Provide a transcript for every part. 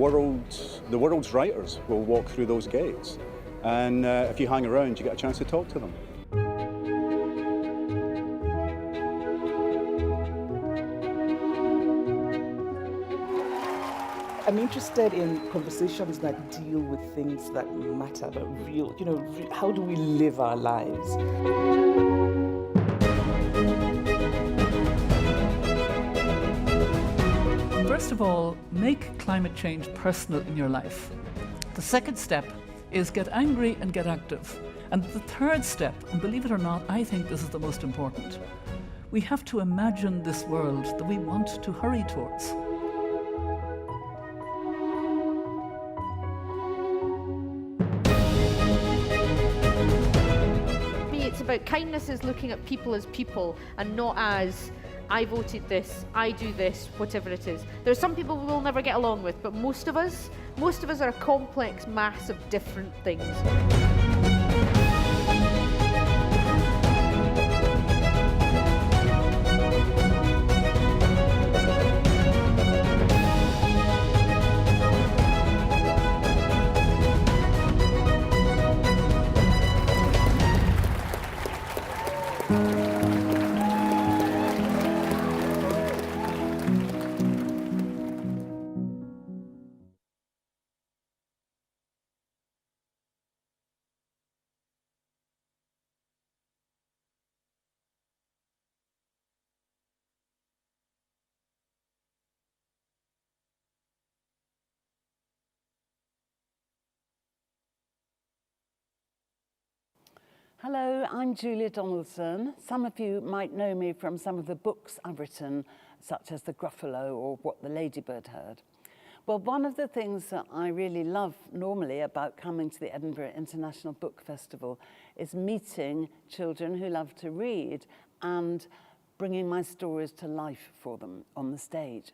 the world's writers will walk through those gates. And if you hang around, you get a chance to talk to them. I'm interested in conversations that deal with things that matter, that real, how do we live our lives? First of all, make climate change personal in your life. The second step is get angry and get active. And the third step, and believe it or not, I think this is the most important. We have to imagine this world that we want to hurry towards. It's about kindness is looking at people as people and not as I voted this, I do this, whatever it is. There are some people we will never get along with, but most of us are a complex mass of different things. Hello, I'm Julia Donaldson. Some of you might know me from some of the books I've written, such as The Gruffalo or What the Ladybird Heard. Well, one of the things that I really love normally about coming to the Edinburgh International Book Festival is meeting children who love to read and bringing my stories to life for them on the stage.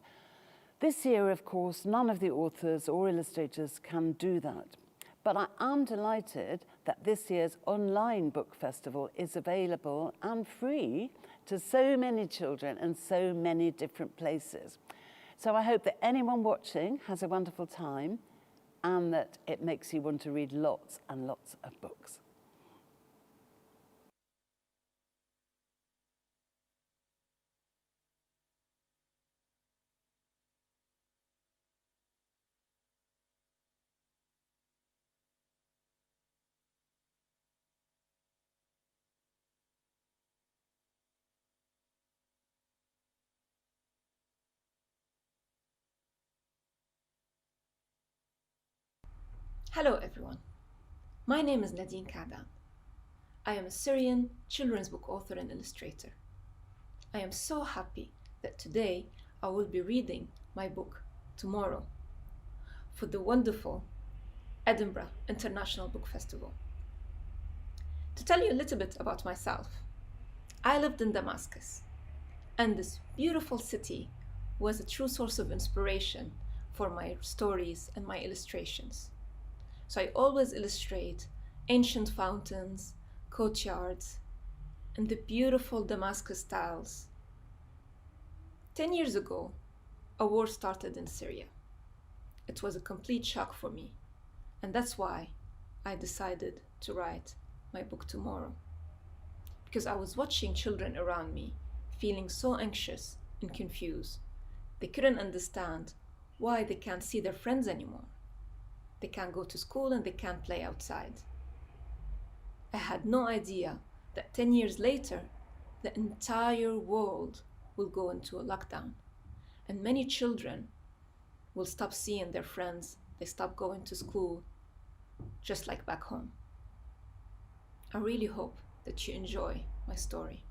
This year, of course, none of the authors or illustrators can do that. But I am delighted that this year's online book festival is available and free to so many children in so many different places. So I hope that anyone watching has a wonderful time and that it makes you want to read lots and lots of books. Hello everyone, my name is Nadine Kaadan. I am a Syrian children's book author and illustrator. I am so happy that today I will be reading my book tomorrow for the wonderful Edinburgh International Book Festival. To tell you a little bit about myself, I lived in Damascus, and this beautiful city was a true source of inspiration for my stories and my illustrations. So I always illustrate ancient fountains, courtyards, and the beautiful Damascus tiles. 10 years ago, a war started in Syria. It was a complete shock for me, and that's why I decided to write my book tomorrow. Because I was watching children around me feeling so anxious and confused. They couldn't understand why they can't see their friends anymore. They can't go to school and they can't play outside. I had no idea that 10 years later, the entire world will go into a lockdown and many children will stop seeing their friends, they stop going to school, just like back home. I really hope that you enjoy my story.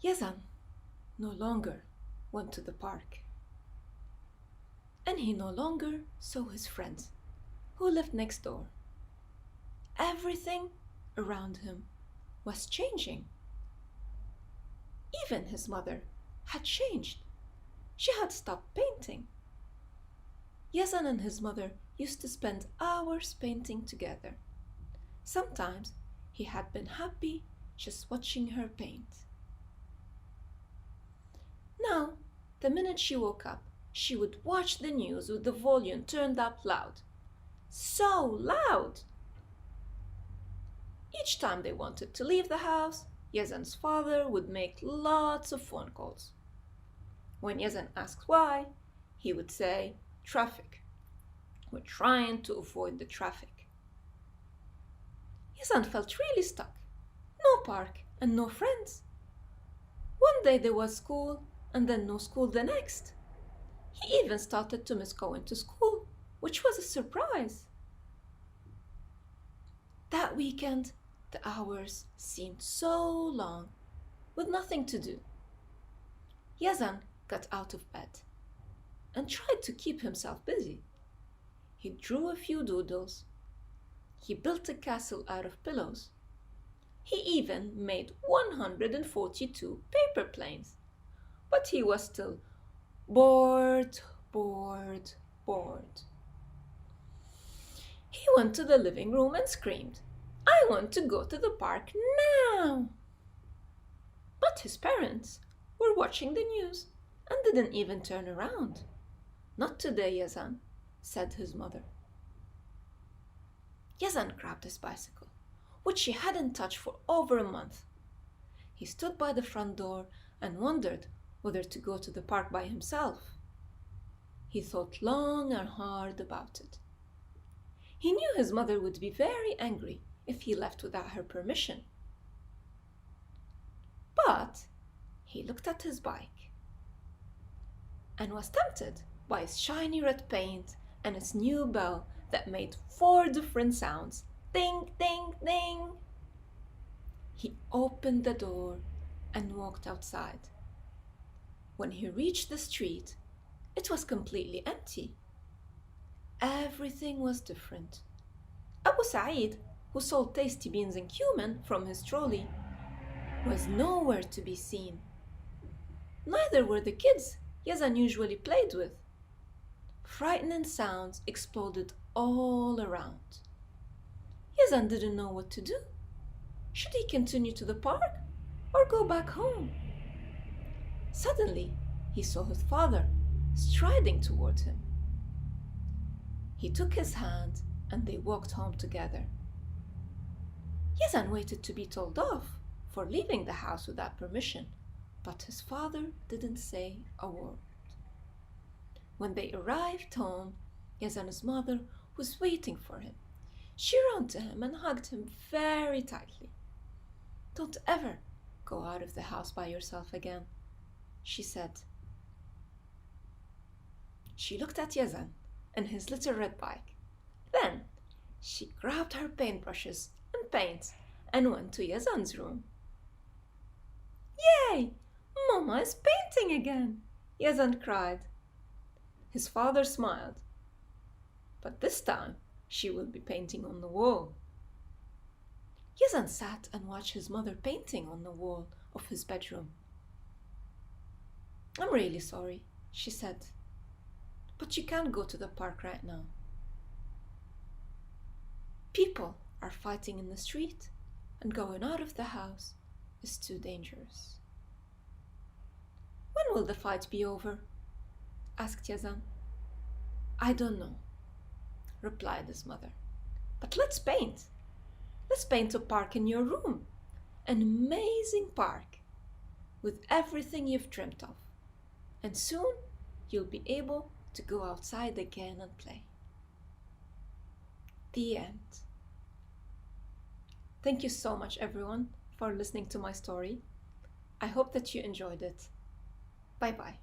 Yazan no longer went to the park. And he no longer saw his friends, who lived next door. Everything around him was changing. Even his mother had changed. She had stopped painting. Yazan and his mother used to spend hours painting together. Sometimes he had been happy just watching her paint. Now, the minute she woke up, she would watch the news with the volume turned up loud. So loud! Each time they wanted to leave the house, Yazan's father would make lots of phone calls. When Yazan asked why, he would say, "Traffic. We're trying to avoid the traffic." Yazan felt really stuck. No park and no friends. One day there was school and then no school the next. He even started to miss going to school, which was a surprise. That weekend, the hours seemed so long, with nothing to do. Yazan got out of bed and tried to keep himself busy. He drew a few doodles. He built a castle out of pillows. He even made 142 paper planes. But he was still bored. He went to the living room and screamed, "I want to go to the park now!" But his parents were watching the news and didn't even turn around. "Not today, Yazan," said his mother. Yazan grabbed his bicycle, which he hadn't touched for over a month. He stood by the front door and wondered whether to go to the park by himself. He thought long and hard about it. He knew his mother would be very angry if he left without her permission. But he looked at his bike and was tempted by its shiny red paint and its new bell that made 4 different sounds. Ding, ding, ding. He opened the door and walked outside. When he reached the street, it was completely empty. Everything was different. Abu Saeed, who sold tasty beans and cumin from his trolley, was nowhere to be seen. Neither were the kids Yazan usually played with. Frightening sounds exploded all around. Yazan didn't know what to do. Should he continue to the park or go back home? Suddenly, he saw his father striding toward him. He took his hand and they walked home together. Yazan waited to be told off for leaving the house without permission, but his father didn't say a word. When they arrived home, Yazan's mother was waiting for him. She ran to him and hugged him very tightly. "Don't ever go out of the house by yourself again," she said. She looked at Yazan and his little red bike. Then she grabbed her paintbrushes and paint and went to Yazan's room. "Yay! Mama is painting again!" Yazan cried. His father smiled. But this time she will be painting on the wall. Yazan sat and watched his mother painting on the wall of his bedroom. "I'm really sorry," she said, "but you can't go to the park right now. People are fighting in the street, and going out of the house is too dangerous." "When will the fight be over?" asked Yazan. "I don't know," replied his mother. "But let's paint. Let's paint a park in your room. An amazing park with everything you've dreamt of. And soon you'll be able to go outside again and play." The end. Thank you so much, everyone, for listening to my story. I hope that you enjoyed it. Bye-bye.